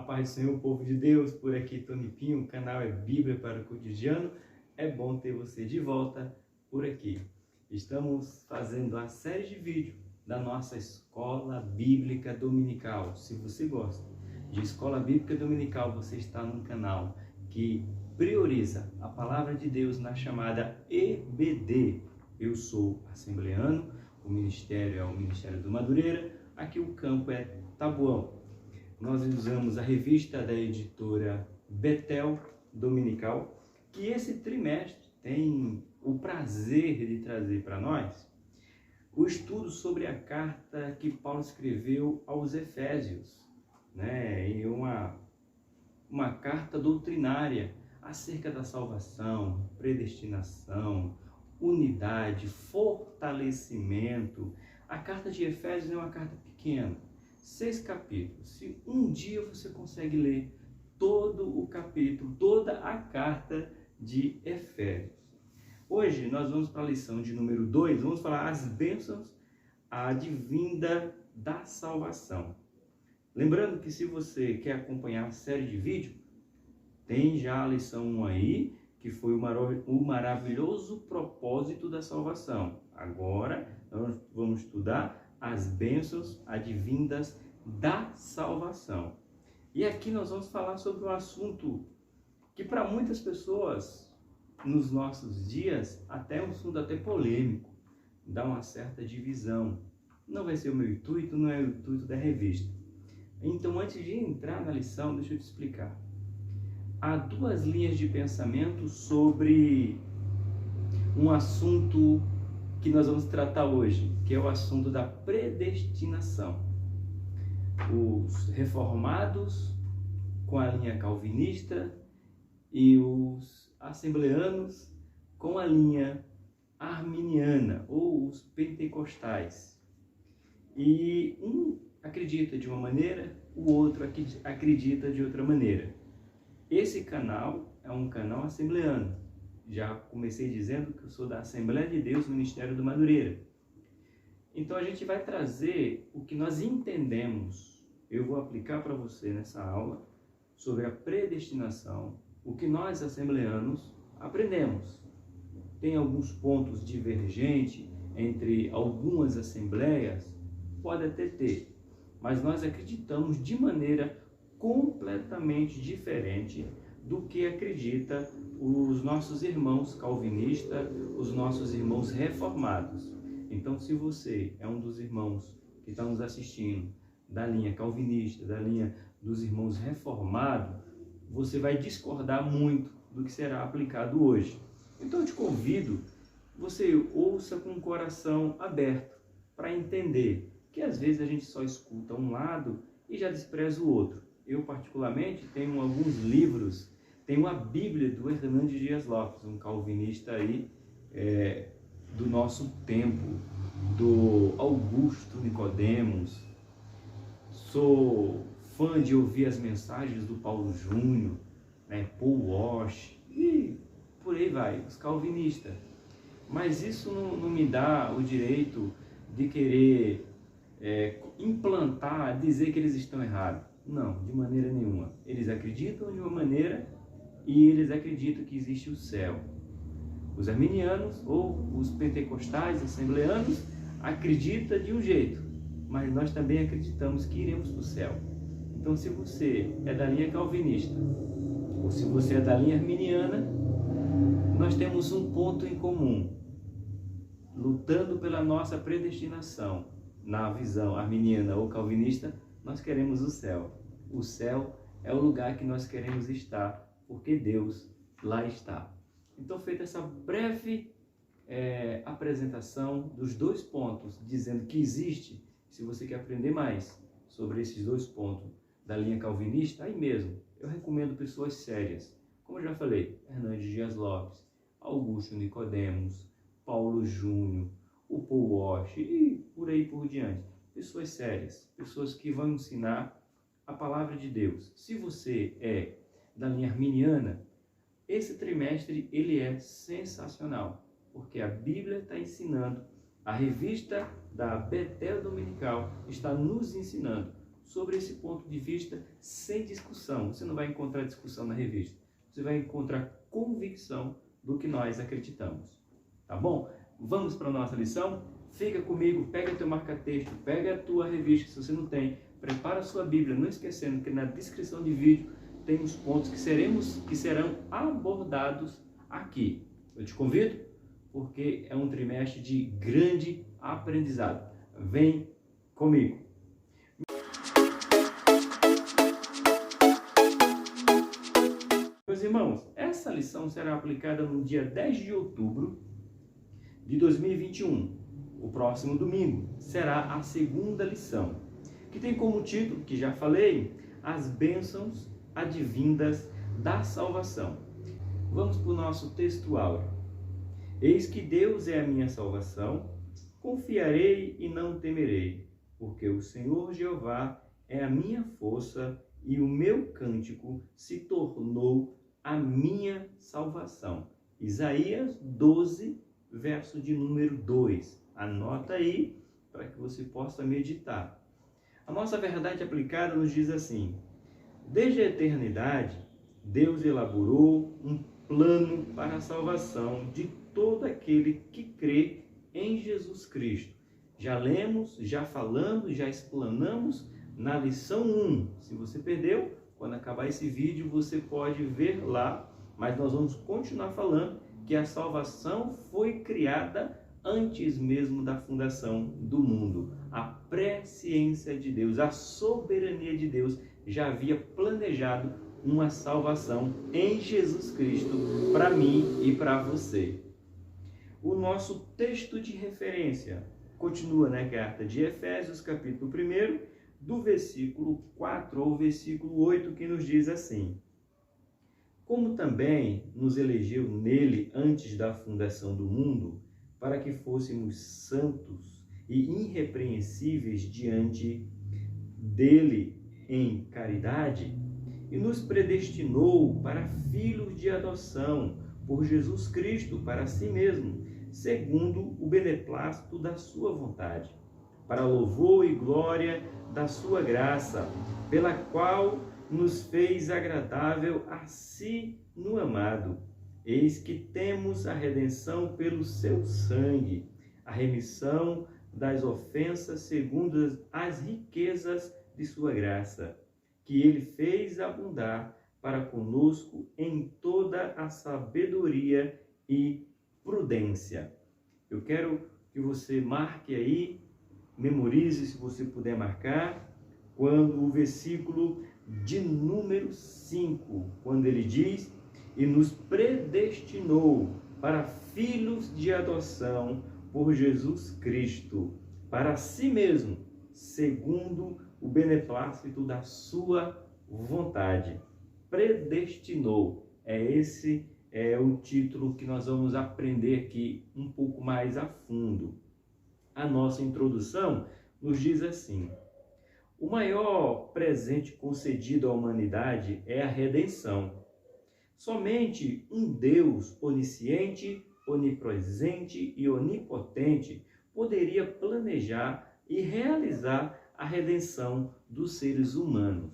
paz do Senhor, povo de Deus, por aqui Tony Pinho, o canal é Bíblia para o Cotidiano. É bom ter você de volta por aqui. Estamos fazendo a série de vídeos da nossa Escola Bíblica Dominical. Se você gosta de Escola Bíblica Dominical, você está num canal que prioriza a Palavra de Deus na chamada EBD. Eu sou assembleano, o ministério é o Ministério do Madureira, aqui o campo é Taboão. Nós usamos a revista da editora Betel Dominical, que esse trimestre tem o prazer de trazer para nós o estudo sobre a carta que Paulo escreveu aos Efésios, e uma carta doutrinária acerca da salvação, predestinação, unidade, fortalecimento. A carta de Efésios é uma carta pequena, 6 capítulos. Se um dia você consegue ler todo o capítulo, toda a carta de Efésios. Hoje nós vamos para a lição de número 2, vamos falar as bênçãos advinda da salvação. Lembrando que se você quer acompanhar a série de vídeos, tem já a lição 1 aí, que foi o maravilhoso propósito da salvação. Agora nós vamos estudar as bênçãos advindas da salvação. E aqui nós vamos falar sobre um assunto que para muitas pessoas, nos nossos dias, até um assunto até polêmico, dá uma certa divisão. Não vai ser o meu intuito, não é o intuito da revista. Então, antes de entrar na lição, deixa eu te explicar. Há 2 linhas de pensamento sobre um assunto que nós vamos tratar hoje, que é o assunto da predestinação. Os reformados com a linha calvinista e os assembleanos com a linha arminiana ou os pentecostais. E um acredita de uma maneira, o outro acredita de outra maneira. Esse canal é um canal assembleano. Já comecei dizendo que eu sou da Assembleia de Deus, Ministério do Madureira. Então a gente vai trazer o que nós entendemos. Eu vou aplicar para você nessa aula sobre a predestinação, o que nós assembleanos aprendemos. Tem alguns pontos divergentes entre algumas assembleias, pode até ter, mas nós acreditamos de maneira completamente diferente do que acredita os nossos irmãos calvinistas, os nossos irmãos reformados. Então, se você é um dos irmãos que está nos assistindo, da linha calvinista, da linha dos irmãos reformados, você vai discordar muito do que será aplicado hoje. Então, eu te convido, você ouça com o coração aberto para entender que às vezes a gente só escuta um lado e já despreza o outro. Eu, particularmente, tenho alguns livros. Tem a Bíblia do Hernandes Dias Lopes, um calvinista aí do nosso tempo, do Augusto Nicodemos. Sou fã de ouvir as mensagens do Paulo Júnior, Paul Walsh e por aí vai, os calvinistas. Mas isso não me dá o direito de querer implantar, dizer que eles estão errados. Não, de maneira nenhuma. Eles acreditam de uma maneira e eles acreditam que existe o céu. Os arminianos ou os pentecostais, assembleanos, acreditam de um jeito, mas nós também acreditamos que iremos para o céu. Então, se você é da linha calvinista ou se você é da linha arminiana, nós temos um ponto em comum. Lutando pela nossa predestinação, na visão arminiana ou calvinista, nós queremos o céu. O céu é o lugar que nós queremos estar, porque Deus lá está. Então, feita essa breve apresentação dos 2 pontos, dizendo que existe, se você quer aprender mais sobre esses 2 pontos da linha calvinista, aí mesmo, eu recomendo pessoas sérias, como eu já falei, Hernandes Dias Lopes, Augusto Nicodemos, Paulo Júnior, o Paul Walsh e por aí por diante. Pessoas sérias, pessoas que vão ensinar a palavra de Deus. Se você é da linha arminiana, esse trimestre ele é sensacional, porque a Bíblia está ensinando, a revista da Betel Dominical está nos ensinando sobre esse ponto de vista sem discussão. Você não vai encontrar discussão na revista. Você vai encontrar convicção do que nós acreditamos. Tá bom? Vamos para a nossa lição? Fica comigo, pega teu marca-texto, pega a tua revista, se você não tem, prepara a sua Bíblia, não esquecendo que na descrição de vídeo tem os pontos que serão abordados aqui. Eu te convido porque é um trimestre de grande aprendizado. Vem comigo! Meus irmãos, essa lição será aplicada no dia 10 de outubro de 2021. O próximo domingo será a segunda lição, que tem como título, que já falei, as bênçãos advindas da salvação. Vamos para o nosso texto áureo. Eis que Deus é a minha salvação, confiarei e não temerei, porque o Senhor Jeová é a minha força e o meu cântico se tornou a minha salvação. Isaías 12, verso de número 2. Anota aí para que você possa meditar. A nossa verdade aplicada nos diz assim: desde a eternidade, Deus elaborou um plano para a salvação de todo aquele que crê em Jesus Cristo. Já lemos, já falamos, já explanamos na lição 1. Se você perdeu, quando acabar esse vídeo você pode ver lá, mas nós vamos continuar falando que a salvação foi criada antes mesmo da fundação do mundo. A presciência de Deus, a soberania de Deus já havia planejado uma salvação em Jesus Cristo para mim e para você. O nosso texto de referência continua na carta de Efésios, capítulo 1, do versículo 4 ao versículo 8, que nos diz assim: como também nos elegeu nele antes da fundação do mundo, para que fôssemos santos e irrepreensíveis diante dele em caridade, e nos predestinou para filhos de adoção por Jesus Cristo para si mesmo, segundo o beneplácito da sua vontade, para louvor e glória da sua graça, pela qual nos fez agradável a si no amado. Eis que temos a redenção pelo seu sangue, a remissão das ofensas segundo as riquezas de sua graça, que ele fez abundar para conosco em toda a sabedoria e prudência. Eu quero que você marque aí, memorize se você puder marcar, quando o versículo de número 5, quando ele diz: e nos predestinou para filhos de adoção por Jesus Cristo, para si mesmo, segundo o beneplácito da sua vontade. Predestinou. Esse é o título que nós vamos aprender aqui um pouco mais a fundo. A nossa introdução nos diz assim: o maior presente concedido à humanidade é a redenção. Somente um Deus onisciente, onipresente e onipotente poderia planejar e realizar a redenção dos seres humanos.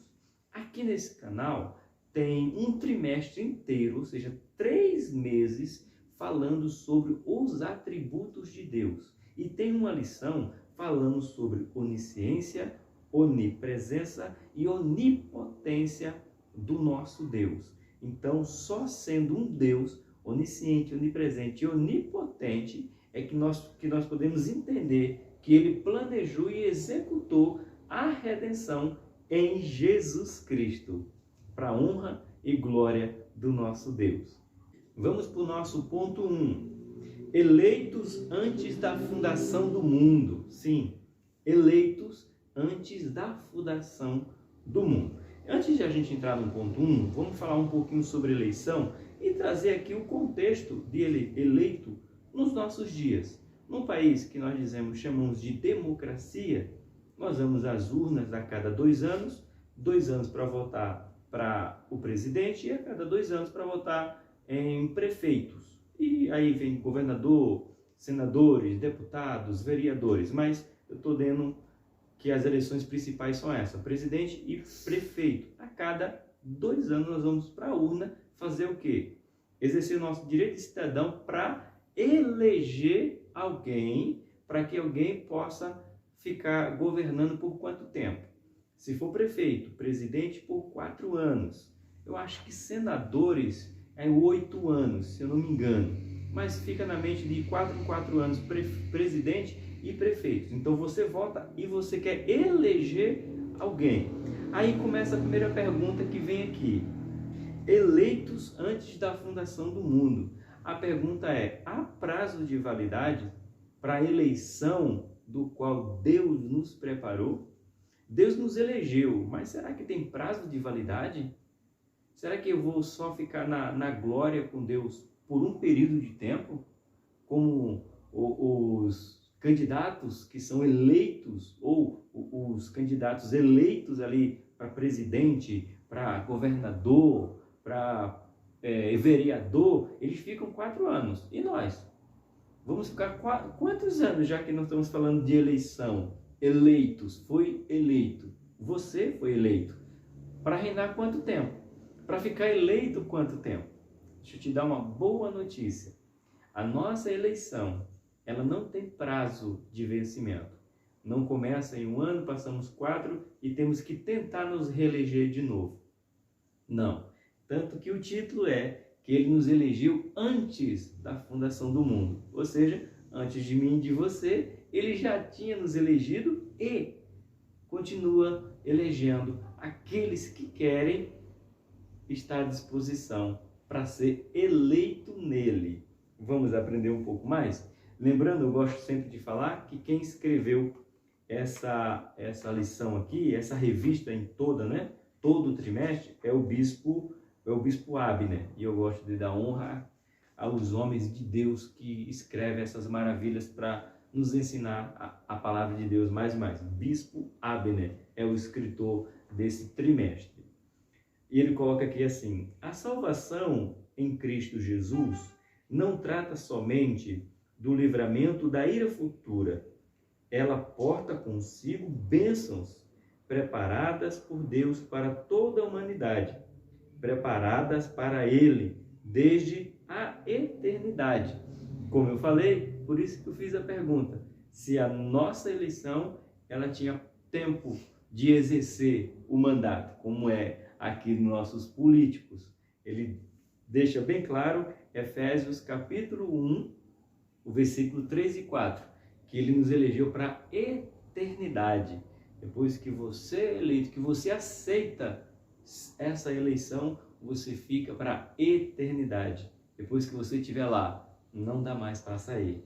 Aqui nesse canal tem um trimestre inteiro, ou seja, 3 meses, falando sobre os atributos de Deus. E tem uma lição falando sobre onisciência, onipresença e onipotência do nosso Deus. Então, só sendo um Deus onisciente, onipresente e onipotente é que nós podemos entender que ele planejou e executou a redenção em Jesus Cristo, para a honra e glória do nosso Deus. Vamos para o nosso ponto 1. Eleitos antes da fundação do mundo. Sim, eleitos antes da fundação do mundo. Antes de a gente entrar no ponto 1, vamos falar um pouquinho sobre eleição e trazer aqui o contexto de eleito nos nossos dias. Num país que nós chamamos de democracia, nós vamos às urnas a cada 2 anos, 2 anos para votar para o presidente e a cada 2 anos para votar em prefeitos. E aí vem governador, senadores, deputados, vereadores, mas eu estou dando que as eleições principais são essas, presidente e prefeito. A cada 2 anos nós vamos para a urna fazer o quê? Exercer o nosso direito de cidadão para eleger alguém, para que alguém possa ficar governando por quanto tempo? Se for prefeito, presidente por 4 anos. Eu acho que senadores é 8 anos, se eu não me engano. Mas fica na mente de 4 em 4 anos presidente e prefeito. Então você vota e você quer eleger alguém. Aí começa a primeira pergunta que vem aqui. Eleitos antes da fundação do mundo. A pergunta é, há prazo de validade para a eleição do qual Deus nos preparou? Deus nos elegeu, mas será que tem prazo de validade? Será que eu vou só ficar na glória com Deus por um período de tempo? Como os candidatos que são eleitos, ou os candidatos eleitos ali para presidente, para governador, para vereador, eles ficam 4 anos. E nós? Vamos ficar quantos anos, já que nós estamos falando de eleição? Eleitos, foi eleito. Você foi eleito. Para reinar quanto tempo? Para ficar eleito quanto tempo? Deixa eu te dar uma boa notícia. A nossa eleição, ela não tem prazo de vencimento. Não começa em 1 ano, passamos 4 e temos que tentar nos reeleger de novo. Não. Tanto que o título é que ele nos elegeu antes da fundação do mundo. Ou seja, antes de mim e de você, ele já tinha nos elegido e continua elegendo aqueles que querem estar à disposição para ser eleito nele. Vamos aprender um pouco mais? Lembrando, eu gosto sempre de falar que quem escreveu essa lição aqui, essa revista em toda, né? Todo o trimestre, é o bispo Abner. E eu gosto de dar honra aos homens de Deus que escrevem essas maravilhas para nos ensinar a palavra de Deus mais e mais. Bispo Abner é o escritor desse trimestre. E ele coloca aqui assim: a salvação em Cristo Jesus não trata somente do livramento da ira futura. Ela porta consigo bênçãos preparadas por Deus para toda a humanidade, preparadas para Ele desde a eternidade. Como eu falei, por isso que eu fiz a pergunta, se a nossa eleição ela tinha tempo de exercer o mandato, como é aqui nos nossos políticos. Ele deixa bem claro, Efésios capítulo 1, o versículo 3 e 4, que ele nos elegeu para a eternidade. Depois que você é eleito, que você aceita essa eleição, você fica para a eternidade. Depois que você estiver lá, não dá mais para sair.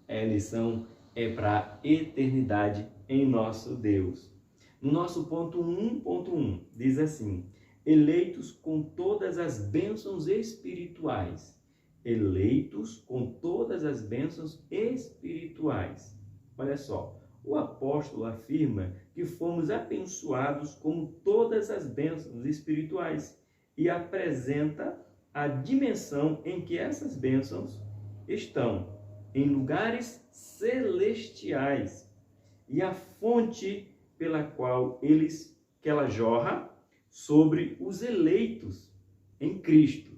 A eleição é para a eternidade em nosso Deus. No nosso ponto 1.1, diz assim: eleitos com todas as bênçãos espirituais. Eleitos com todas as bênçãos espirituais. Olha só, o apóstolo afirma que fomos abençoados com todas as bênçãos espirituais e apresenta a dimensão em que essas bênçãos estão, em lugares celestiais, e a fonte pela qual ela jorra sobre os eleitos em Cristo.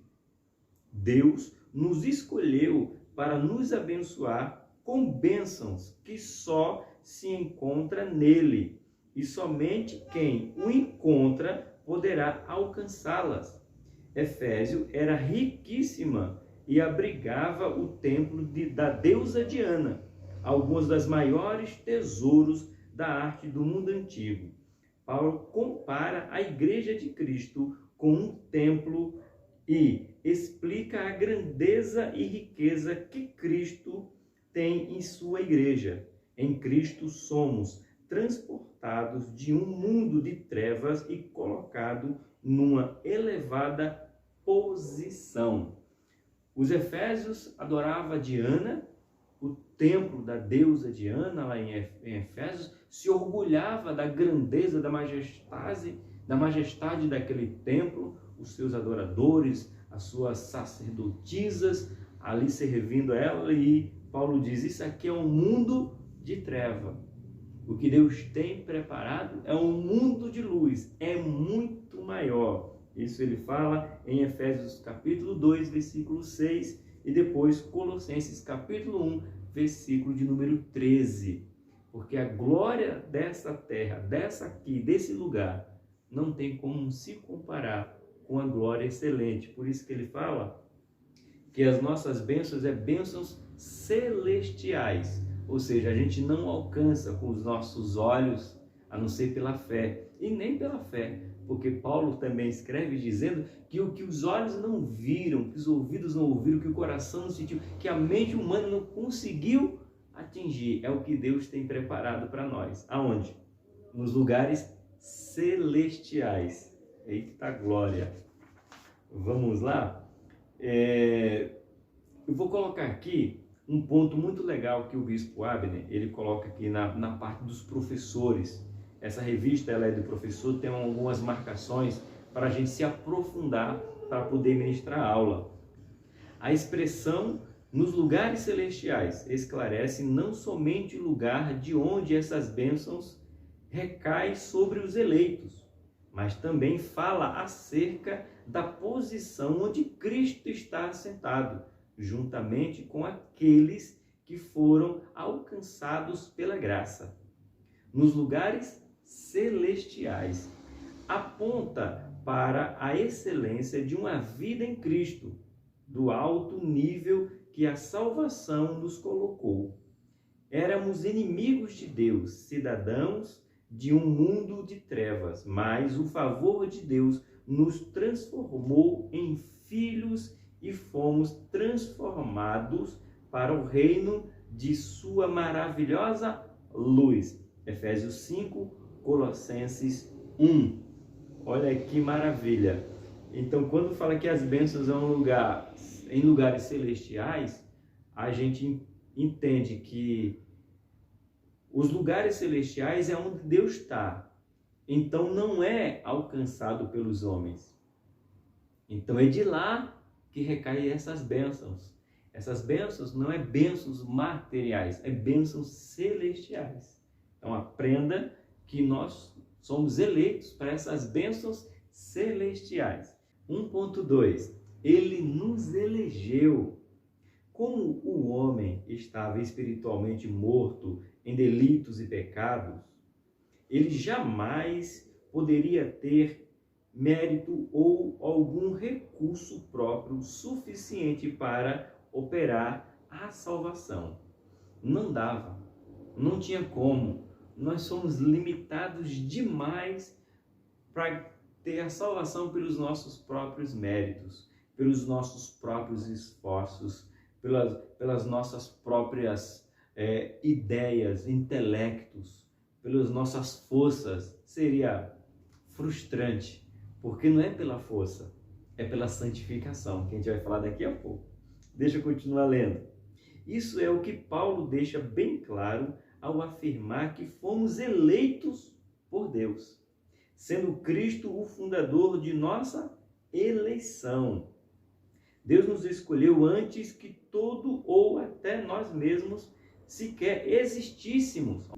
Deus nos escolheu para nos abençoar com bênçãos que só se encontra nele, e somente quem o encontra poderá alcançá-las. Éfeso era riquíssima e abrigava o templo da deusa Diana, alguns dos maiores tesouros da arte do mundo antigo. Paulo compara a Igreja de Cristo com um templo e explica a grandeza e riqueza que Cristo tem em sua Igreja. Em Cristo somos transportados de um mundo de trevas e colocados numa elevada posição. Os efésios adoravam Diana, o templo da deusa Diana, lá em Efésios, se orgulhava da grandeza, da majestade daquele templo, os seus adoradores, as suas sacerdotisas ali servindo a ela, e Paulo diz: isso aqui é um mundo de treva. O que Deus tem preparado é um mundo de luz, é muito maior. Isso ele fala em Efésios capítulo 2, versículo 6 e depois Colossenses capítulo 1, versículo de número 13. Porque a glória dessa terra, desse lugar, não tem como se comparar com a glória excelente. Por isso que ele fala que as nossas bênçãos são bênçãos celestiais. Ou seja, a gente não alcança com os nossos olhos, a não ser pela fé. E nem pela fé, porque Paulo também escreve dizendo que o que os olhos não viram, que os ouvidos não ouviram, que o coração não sentiu, que a mente humana não conseguiu atingir, é o que Deus tem preparado para nós. Aonde? Nos lugares celestiais. Eita glória! Vamos lá? Eu vou colocar aqui um ponto muito legal que o Bispo Abner, ele coloca aqui na parte dos professores. Essa revista ela é do professor, tem algumas marcações para a gente se aprofundar para poder ministrar a aula. A expressão nos lugares celestiais esclarece não somente o lugar de onde essas bênçãos recaem sobre os eleitos, mas também fala acerca da posição onde Cristo está assentado, juntamente com aqueles que foram alcançados pela graça. Nos lugares celestiais, aponta para a excelência de uma vida em Cristo, do alto nível que a salvação nos colocou. Éramos inimigos de Deus, cidadãos de um mundo de trevas, mas o favor de Deus nos transformou em filhos e fomos transformados para o reino de sua maravilhosa luz. Efésios 5, Colossenses 1. Olha que maravilha! Então, quando fala que as bênçãos são em lugares celestiais, a gente entende que os lugares celestiais é onde Deus está. Então, não é alcançado pelos homens. Então, é de lá que recaem essas bênçãos. Essas bênçãos não é bênçãos materiais, é bênçãos celestiais. Então, aprenda que nós somos eleitos para essas bênçãos celestiais. 1.2. Ele nos elegeu. Como o homem estava espiritualmente morto em delitos e pecados, ele jamais poderia ter mérito ou algum recurso próprio suficiente para operar a salvação. Não dava, não tinha como. Nós somos limitados demais para ter a salvação pelos nossos próprios méritos, pelos nossos próprios esforços, pelas nossas próprias ideias, intelectos, pelas nossas forças. Seria frustrante, porque não é pela força, é pela santificação, que a gente vai falar daqui a pouco. Deixa eu continuar lendo. Isso é o que Paulo deixa bem claro ao afirmar que fomos eleitos por Deus, sendo Cristo o fundador de nossa eleição. Deus nos escolheu antes que todo ou até nós mesmos sequer existíssemos.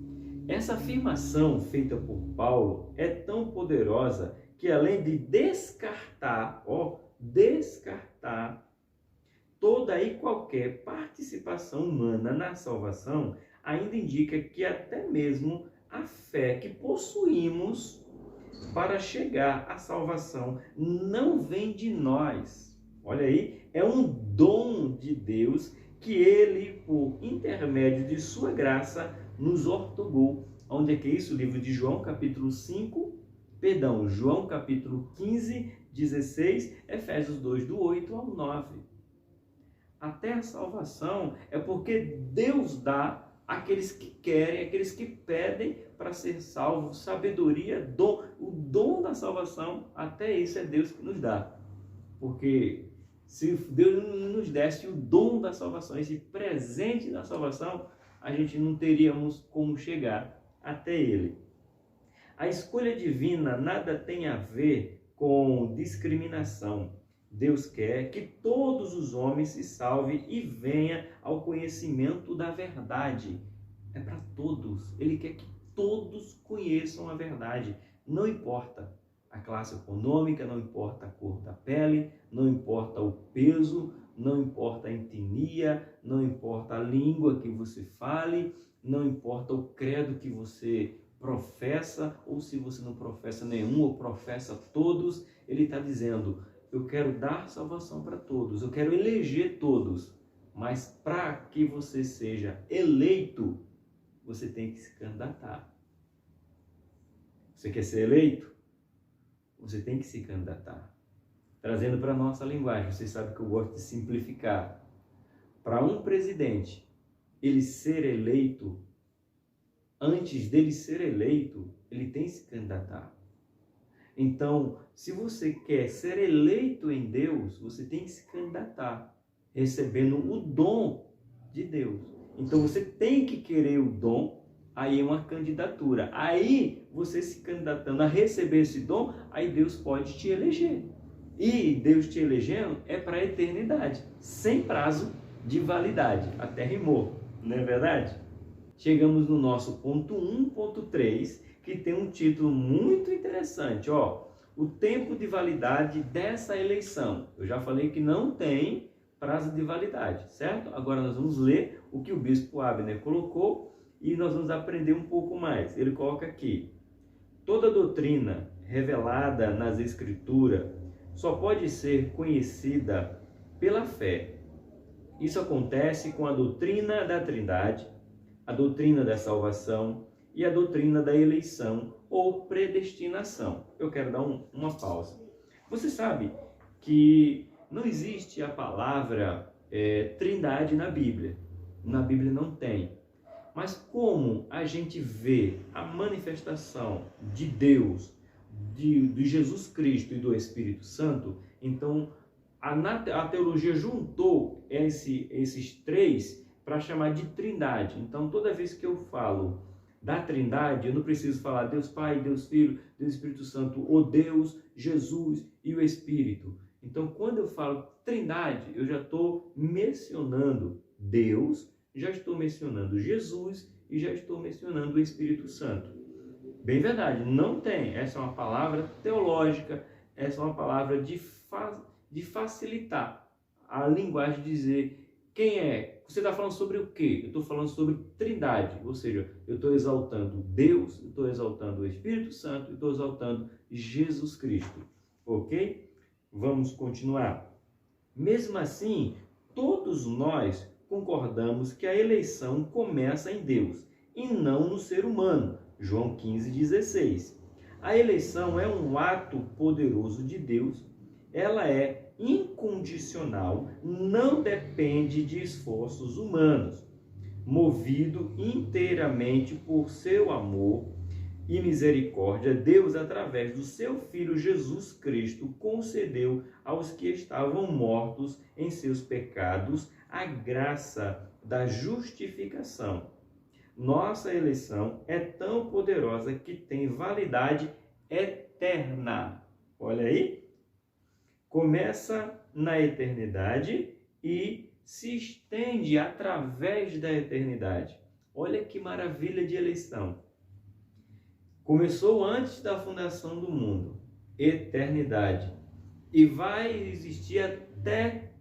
Essa afirmação feita por Paulo é tão poderosa que, além de descartar toda e qualquer participação humana na salvação, ainda indica que até mesmo a fé que possuímos para chegar à salvação não vem de nós. Olha aí, é um dom de Deus que Ele, por intermédio de sua graça, nos outorgou. Onde é que é isso? O livro de João, capítulo 15, 16, Efésios 2, do 8 ao 9. Até a salvação é porque Deus dá àqueles que querem, àqueles que pedem para ser salvos, sabedoria, dom. O dom da salvação, até isso é Deus que nos dá. Porque se Deus não nos desse o dom da salvação, esse presente da salvação, a gente não teríamos como chegar até Ele. A escolha divina nada tem a ver com discriminação. Deus quer que todos os homens se salvem e venham ao conhecimento da verdade. É para todos. Ele quer que todos conheçam a verdade. Não importa a classe econômica, não importa a cor da pele, não importa o peso, não importa a etnia, não importa a língua que você fale, não importa o credo que você professa, ou se você não professa nenhum ou professa todos. Ele está dizendo: eu quero dar salvação para todos, eu quero eleger todos, mas para que você seja eleito, você tem que se candidatar. Você quer ser eleito? Você tem que se candidatar. Trazendo para a nossa linguagem, vocês sabem que eu gosto de simplificar. Para um presidente, ele ser eleito, antes dele ser eleito, ele tem que se candidatar. Então, se você quer ser eleito em Deus, você tem que se candidatar, recebendo o dom de Deus. Então, você tem que querer o dom, aí é uma candidatura. Aí, você se candidatando a receber esse dom, aí Deus pode te eleger. E Deus te elegendo é para a eternidade, sem prazo de validade. Até rimou, não é verdade? Chegamos no nosso ponto 1.3, que tem um título muito interessante, ó. O tempo de validade dessa eleição. Eu já falei que não tem prazo de validade, certo? Agora nós vamos ler o que o bispo Abner colocou e nós vamos aprender um pouco mais. Ele coloca aqui: toda doutrina revelada nas Escrituras só pode ser conhecida pela fé. Isso acontece com a doutrina da Trindade, a doutrina da salvação e a doutrina da eleição ou predestinação. Eu quero dar uma pausa. Você sabe que não existe a palavra Trindade na Bíblia. Na Bíblia não tem. Mas como a gente vê a manifestação de Deus, de Jesus Cristo e do Espírito Santo, então a teologia juntou esses três para chamar de Trindade. Então, toda vez que eu falo da Trindade, eu não preciso falar Deus Pai, Deus Filho, Deus Espírito Santo, o Deus, Jesus e o Espírito. Então, quando eu falo Trindade, eu já estou mencionando Deus, já estou mencionando Jesus e já estou mencionando o Espírito Santo. Bem verdade, não tem. Essa é uma palavra teológica, essa é uma palavra de facilitar a linguagem, de dizer quem é. Você está falando sobre o quê? Eu estou falando sobre Trindade, ou seja, eu estou exaltando Deus, eu estou exaltando o Espírito Santo, eu estou exaltando Jesus Cristo. Ok? Vamos continuar. Mesmo assim, todos nós concordamos que a eleição começa em Deus e não no ser humano. João 15,16. A eleição é um ato poderoso de Deus. Ela é incondicional, não depende de esforços humanos. Movido inteiramente por seu amor e misericórdia, Deus, através do seu Filho Jesus Cristo, concedeu aos que estavam mortos em seus pecados a graça da justificação. Nossa eleição é tão poderosa que tem validade eterna. Olha aí. Começa na eternidade e se estende através da eternidade. Olha que maravilha de eleição. Começou antes da fundação do mundo, eternidade, e vai existir até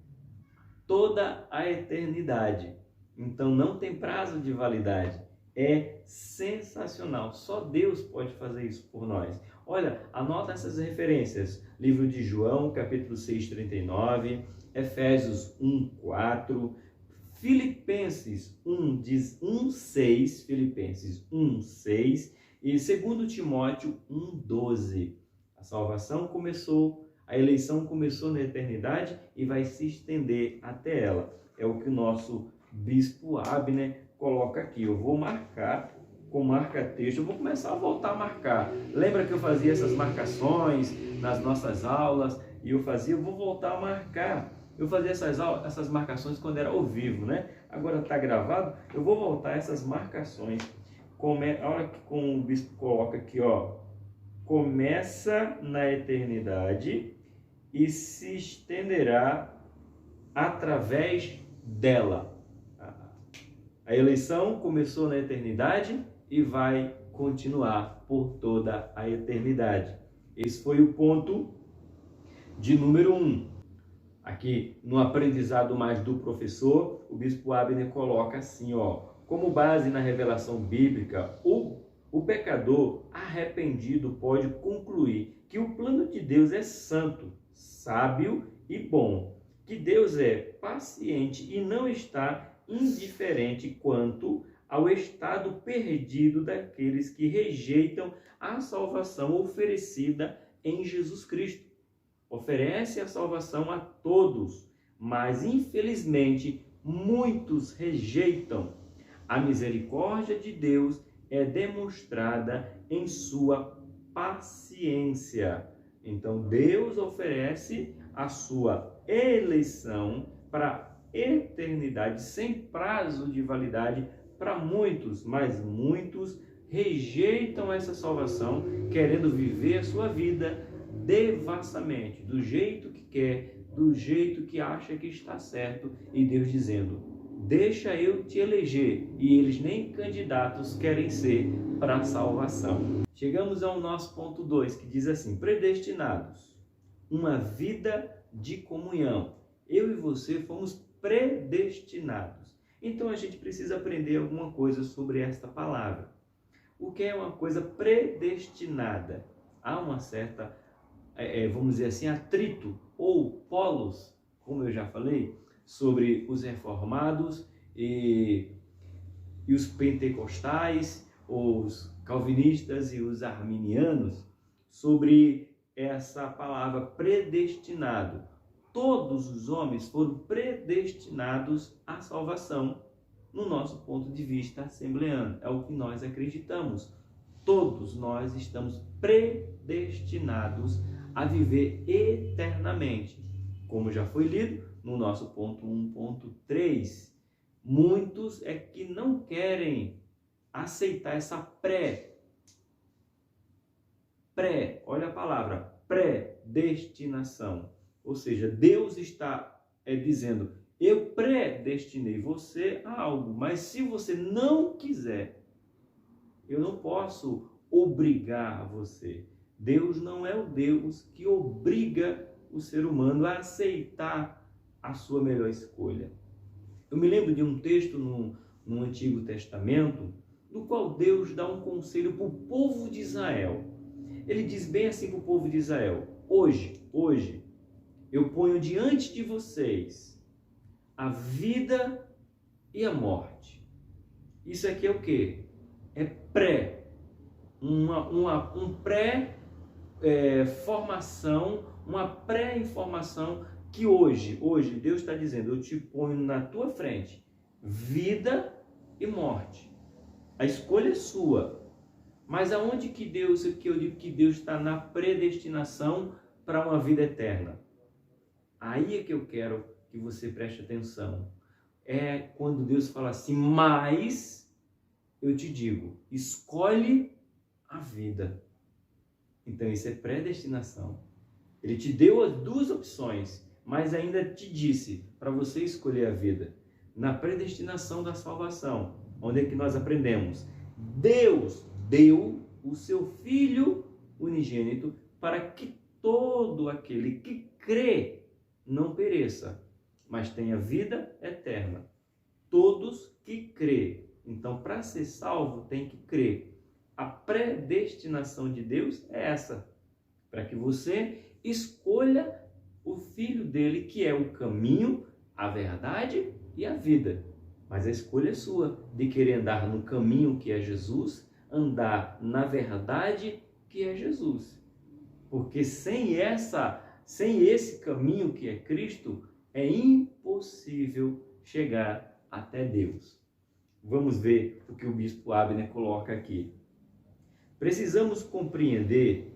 toda a eternidade. Então não tem prazo de validade. É sensacional. Só Deus pode fazer isso por nós. Olha, anota essas referências. Livro de João, capítulo 6, 39, Efésios 1, 4, Filipenses 1, 6, Filipenses 1, 6 e 2 Timóteo 1, 12. A salvação começou, a eleição começou na eternidade e vai se estender até ela. É o que o nosso bispo Abner coloca aqui. Eu vou marcar com marca-texto. Eu vou começar a voltar a marcar. Lembra que eu fazia essas marcações nas nossas aulas? E eu vou voltar a marcar. Eu fazia essas marcações quando era ao vivo, né? Agora está gravado, eu vou voltar essas marcações. Olha que como o bispo coloca aqui, ó. Começa na eternidade e se estenderá através dela. A eleição começou na eternidade e vai continuar por toda a eternidade. Esse foi o ponto de número 1. Aqui no aprendizado mais do professor, o bispo Abner coloca assim, como base na revelação bíblica, o pecador arrependido pode concluir que o plano de Deus é santo, sábio e bom, que Deus é paciente e não está indiferente quanto ao estado perdido daqueles que rejeitam a salvação oferecida em Jesus Cristo. Oferece a salvação a todos, mas infelizmente muitos rejeitam. A misericórdia de Deus é demonstrada em sua paciência. Então Deus oferece a sua eleição para a eternidade, sem prazo de validade para muitos, mas muitos rejeitam essa salvação, querendo viver a sua vida devassamente, do jeito que quer, do jeito que acha que está certo, e Deus dizendo: deixa eu te eleger, e eles nem candidatos querem ser para a salvação. Chegamos ao nosso ponto 2, que diz assim: predestinados, uma vida de comunhão. Eu e você fomos predestinados. Então a gente precisa aprender alguma coisa sobre esta palavra. O que é uma coisa predestinada? Há uma certa, vamos dizer assim, atrito ou polos, como eu já falei, sobre os reformados e os pentecostais, os calvinistas e os arminianos, sobre essa palavra predestinado. Todos os homens foram predestinados à salvação, no nosso ponto de vista assembleano. É o que nós acreditamos. Todos nós estamos predestinados a viver eternamente. Como já foi lido no nosso ponto 1.3, muitos é que não querem aceitar essa olha a palavra, predestinação. Ou seja, Deus está dizendo: eu predestinei você a algo, mas se você não quiser, eu não posso obrigar você. Deus não é o Deus que obriga o ser humano a aceitar a sua melhor escolha. Eu me lembro de um texto no Antigo Testamento, no qual Deus dá um conselho para o povo de Israel. Ele diz bem assim para o povo de Israel: hoje, eu ponho diante de vocês a vida e a morte. Isso aqui é o quê? É formação, uma pré-informação que hoje Deus está dizendo: eu te ponho na tua frente vida e morte. A escolha é sua. Mas aonde que eu digo que Deus está na predestinação para uma vida eterna? Aí é que eu quero que você preste atenção. É quando Deus fala assim: mas eu te digo, escolhe a vida. Então isso é predestinação. Ele te deu as duas opções, mas ainda te disse para você escolher a vida. Na predestinação da salvação, onde é que nós aprendemos? Deus deu o seu Filho unigênito para que todo aquele que crê não pereça, mas tenha vida eterna. Todos que crê. Então, para ser salvo, tem que crer. A predestinação de Deus é essa, para que você escolha o Filho dele, que é o caminho, a verdade e a vida. Mas a escolha é sua, de querer andar no caminho que é Jesus, andar na verdade que é Jesus. Porque sem esse caminho que é Cristo, é impossível chegar até Deus. Vamos ver o que o bispo Abner coloca aqui. Precisamos compreender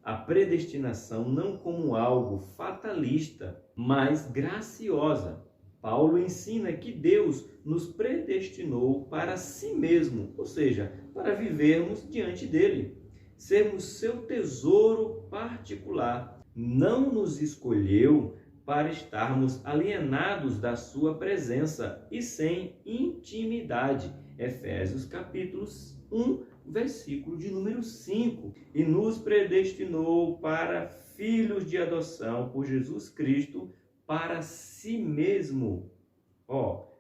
a predestinação não como algo fatalista, mas graciosa. Paulo ensina que Deus nos predestinou para si mesmo, ou seja, para vivermos diante dele, sermos seu tesouro particular. Não nos escolheu para estarmos alienados da sua presença e sem intimidade. Efésios capítulos 1, versículo de número 5. E nos predestinou para filhos de adoção por Jesus Cristo para si mesmo,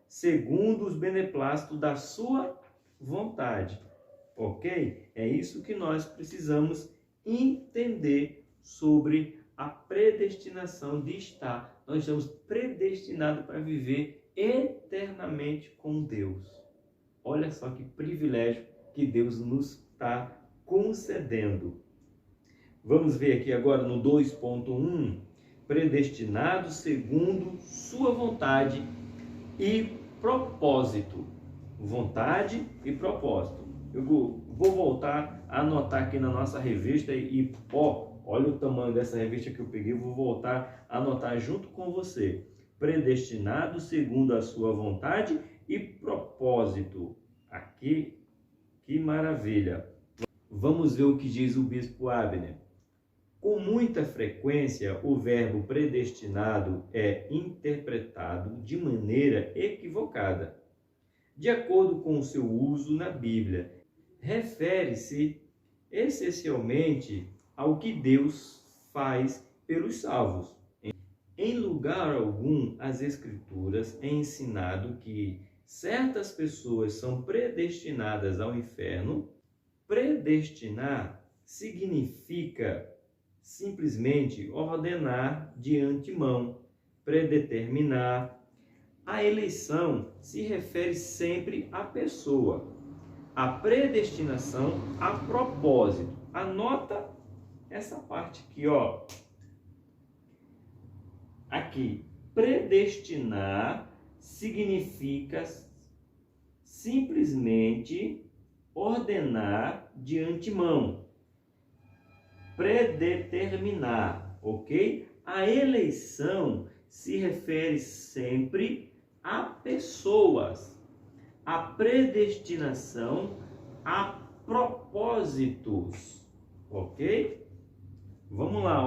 segundo os beneplácitos da sua vontade. Ok? É isso que nós precisamos entender sobre a predestinação de estar. Nós estamos predestinados para viver eternamente com Deus. Olha só que privilégio que Deus nos está concedendo. Vamos ver aqui agora no 2.1, predestinado segundo sua vontade e propósito. Vontade e propósito. Eu vou voltar a anotar aqui na nossa revista olha o tamanho dessa revista que eu peguei, vou voltar a anotar junto com você. Predestinado segundo a sua vontade e propósito. Aqui, que maravilha. Vamos ver o que diz o bispo Abner. Com muita frequência, o verbo predestinado é interpretado de maneira equivocada. De acordo com o seu uso na Bíblia, refere-se essencialmente ao que Deus faz pelos salvos. Em lugar algum, as Escrituras têm ensinado que certas pessoas são predestinadas ao inferno. Predestinar significa simplesmente ordenar de antemão, predeterminar. A eleição se refere sempre à pessoa. A predestinação a propósito. Anota essa parte aqui, Aqui, predestinar significa simplesmente ordenar de antemão, predeterminar, ok? A eleição se refere sempre a pessoas, a predestinação a propósitos, ok? Vamos lá,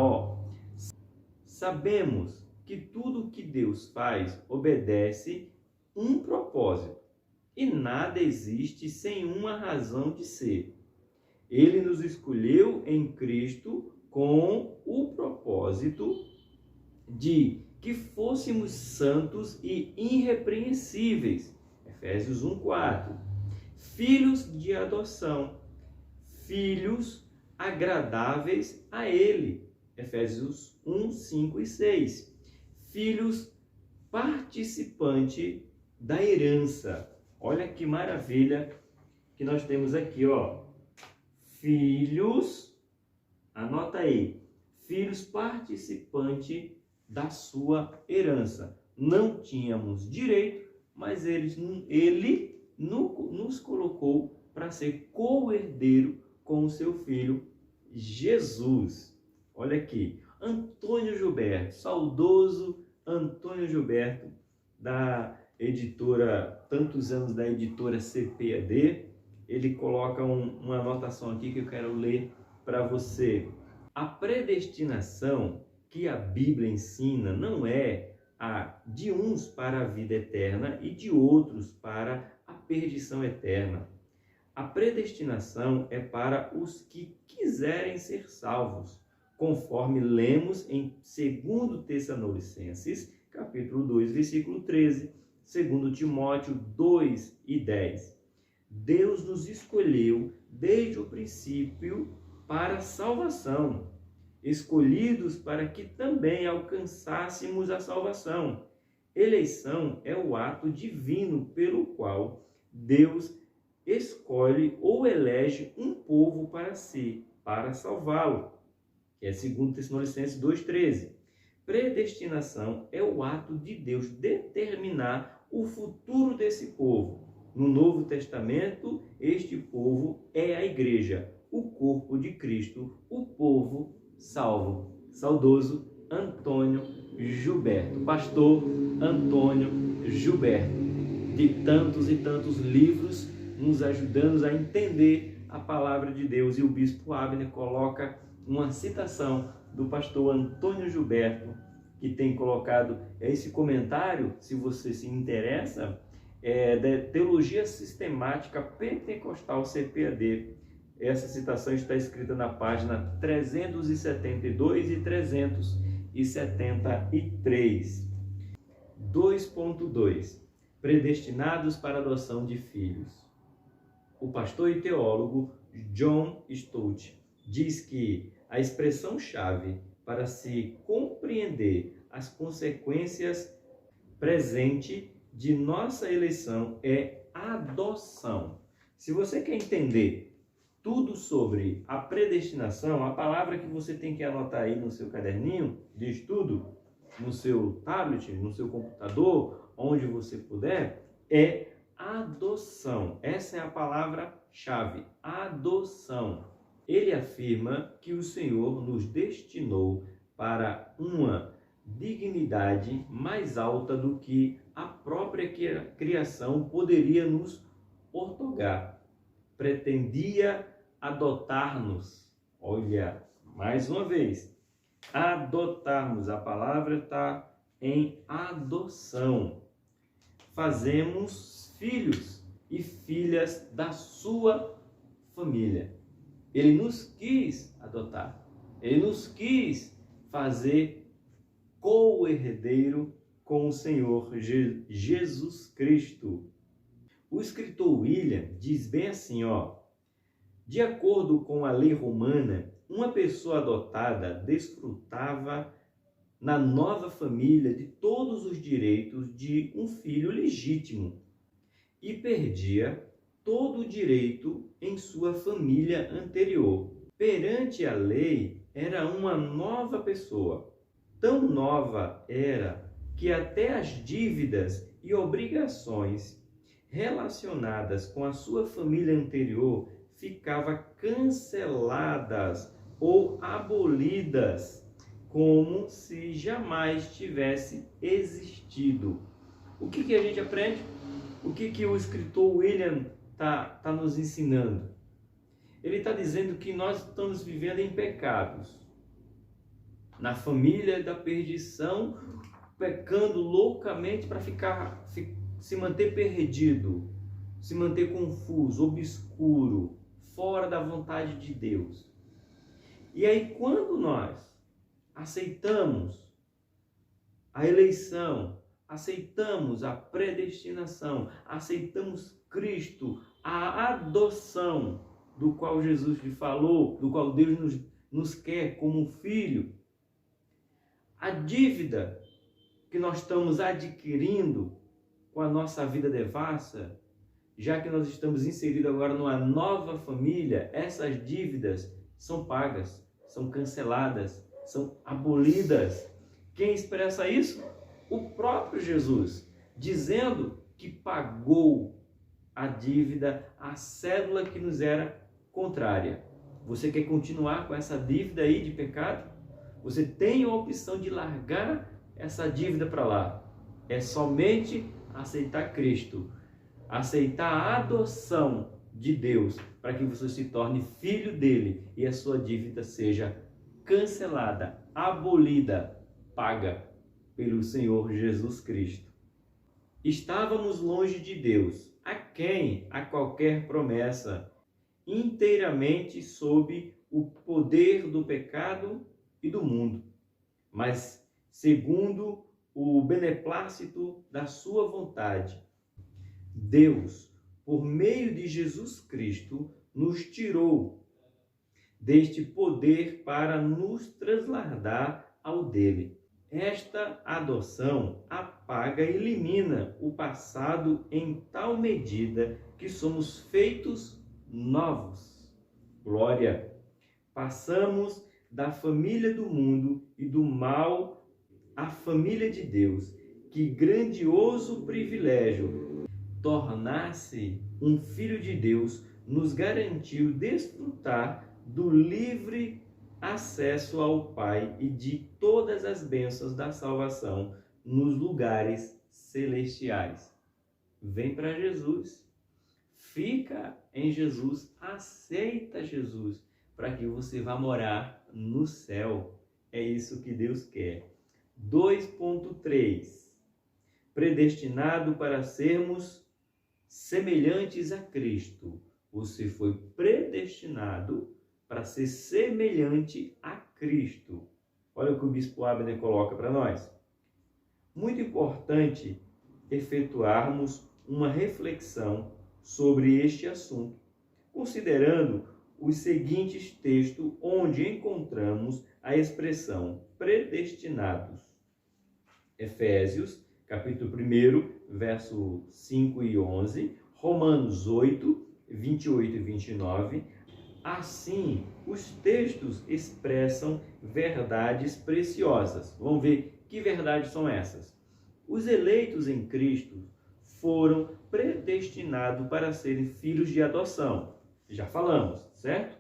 Sabemos que tudo que Deus faz obedece um propósito e nada existe sem uma razão de ser. Ele nos escolheu em Cristo com o propósito de que fôssemos santos e irrepreensíveis. Efésios 1:4. Filhos de adoção, filhos agradáveis a Ele. Efésios 1, 5 e 6. Filhos participantes da herança. Olha que maravilha que nós temos aqui, Filhos, anota aí, filhos participantes da sua herança. Não tínhamos direito, mas ele nos colocou para ser co-herdeiro com o seu filho Jesus. Olha aqui, Antônio Gilberto, saudoso Antônio Gilberto, da editora, tantos anos da editora CPAD, ele coloca uma anotação aqui que eu quero ler para você. A predestinação que a Bíblia ensina não é a de uns para a vida eterna e de outros para a perdição eterna. A predestinação é para os que quiserem ser salvos, conforme lemos em 2 Tessalonicenses, capítulo 2, versículo 13, 2 Timóteo 2 e 10. Deus nos escolheu desde o princípio para a salvação, escolhidos para que também alcançássemos a salvação. Eleição é o ato divino pelo qual Deus escolhe ou elege um povo para si, para salvá-lo, que é 2 Tessalonicenses 2,13. Predestinação é o ato de Deus determinar o futuro desse povo. No Novo Testamento, este povo é a igreja, o corpo de Cristo, o povo salvo. Saudoso Antônio Gilberto, pastor Antônio Gilberto, de tantos e tantos livros nos ajudando a entender a palavra de Deus. E o bispo Abner coloca uma citação do pastor Antônio Gilberto, que tem colocado esse comentário, se você se interessa, da Teologia Sistemática Pentecostal CPAD, Essa citação está escrita na página 372 e 373. 2.2 Predestinados para a adoção de filhos. O pastor e teólogo John Stott diz que a expressão-chave para se compreender as consequências presentes de nossa eleição é adoção. Se você quer entender tudo sobre a predestinação, a palavra que você tem que anotar aí no seu caderninho de estudo, no seu tablet, no seu computador, onde você puder, é adoção. Essa é a palavra-chave, adoção. Ele afirma que o Senhor nos destinou para uma dignidade mais alta do que a própria criação poderia nos outorgar. Pretendia adotar-nos. Olha, mais uma vez, adotarmos. A palavra está em adoção. Fazemos filhos e filhas da sua família. Ele nos quis adotar. Ele nos quis fazer co-herdeiro com o Senhor Jesus Cristo. O escritor William diz bem assim, de acordo com a lei romana, uma pessoa adotada desfrutava na nova família de todos os direitos de um filho legítimo e perdia todo o direito em sua família anterior. Perante a lei, era uma nova pessoa. Tão nova era que até as dívidas e obrigações relacionadas com a sua família anterior ficavam canceladas ou abolidas, como se jamais tivesse existido. O que a gente aprende? O que o escritor William está nos ensinando? Ele está dizendo que nós estamos vivendo em pecados, na família da perdição, pecando loucamente para se manter perdido, se manter confuso, obscuro, fora da vontade de Deus. E aí, quando nós aceitamos a eleição, aceitamos a predestinação, aceitamos Cristo, a adoção do qual Jesus lhe falou, do qual Deus nos quer como filho, a dívida que nós estamos adquirindo com a nossa vida devassa, já que nós estamos inseridos agora numa nova família, essas dívidas são pagas, são canceladas, são abolidas. Quem expressa isso? O próprio Jesus, dizendo que pagou a dívida, a cédula que nos era contrária. Você quer continuar com essa dívida aí de pecado? Você tem a opção de largar essa dívida para lá. É somente aceitar Cristo, aceitar a adoção de Deus, para que você se torne filho dele e a sua dívida seja cancelada, abolida, paga pelo Senhor Jesus Cristo. Estávamos longe de Deus, aquém a qualquer promessa, inteiramente sob o poder do pecado e do mundo, mas segundo o beneplácito da sua vontade, Deus, por meio de Jesus Cristo, nos tirou deste poder para nos trasladar ao dele. Esta adoção apaga e elimina o passado em tal medida que somos feitos novos. Glória! Passamos da família do mundo e do mal à família de Deus. Que grandioso privilégio! Tornar-se um filho de Deus nos garantiu desfrutar do livre acesso ao Pai e de todas as bênçãos da salvação nos lugares celestiais. Vem para Jesus, fica em Jesus, aceita Jesus, para que você vá morar no céu. É isso que Deus quer. 2.3 Predestinado para sermos semelhantes a Cristo, Você foi predestinado para ser semelhante a Cristo. Olha o que o bispo Abner coloca para nós. Muito importante efetuarmos uma reflexão sobre este assunto, considerando os seguintes textos onde encontramos a expressão predestinados. Efésios, capítulo 1, verso 5 e 11, Romanos 8, 28 e 29. Assim, os textos expressam verdades preciosas. Vamos ver que verdades são essas. Os eleitos em Cristo foram predestinados para serem filhos de adoção. Já falamos, certo?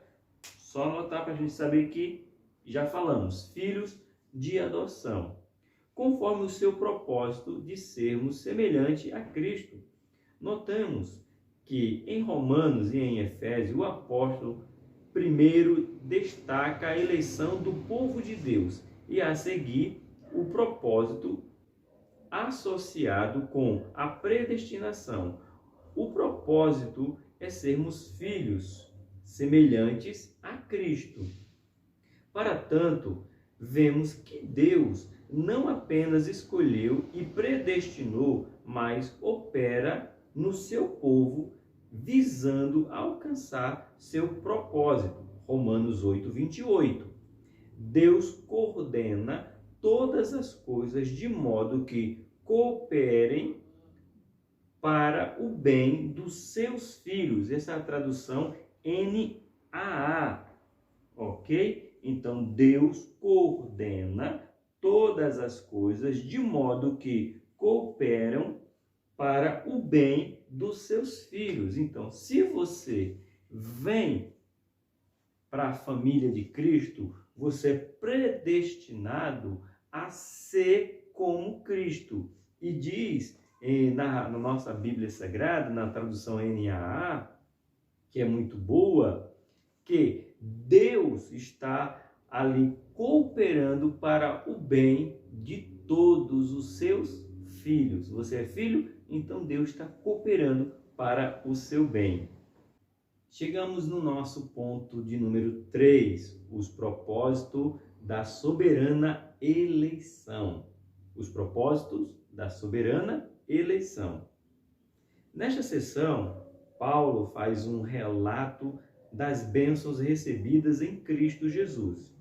Só anotar para a gente saber que já falamos. Filhos de adoção. Conforme o seu propósito de sermos semelhante a Cristo. Notamos que em Romanos e em Efésios, o apóstolo primeiro destaca a eleição do povo de Deus e a seguir o propósito associado com a predestinação. O propósito é sermos filhos semelhantes a Cristo. Para tanto, vemos que Deus não apenas escolheu e predestinou, mas opera no seu povo visando alcançar seu propósito. Romanos 8, 28. Deus coordena todas as coisas de modo que cooperem para o bem dos seus filhos. Essa é a tradução NAA, ok? Então, Deus coordena todas as coisas de modo que cooperam para o bem dos seus filhos. Então, se você vem para a família de Cristo, você é predestinado a ser como Cristo. E diz na nossa Bíblia Sagrada, na tradução NAA, que é muito boa, que Deus está ali cooperando para o bem de todos os seus filhos. Você é filho? Então Deus está cooperando para o seu bem. Chegamos no nosso ponto de número 3, os propósitos da soberana eleição. Os propósitos da soberana eleição. Nesta sessão, Paulo faz um relato das bênçãos recebidas em Cristo Jesus.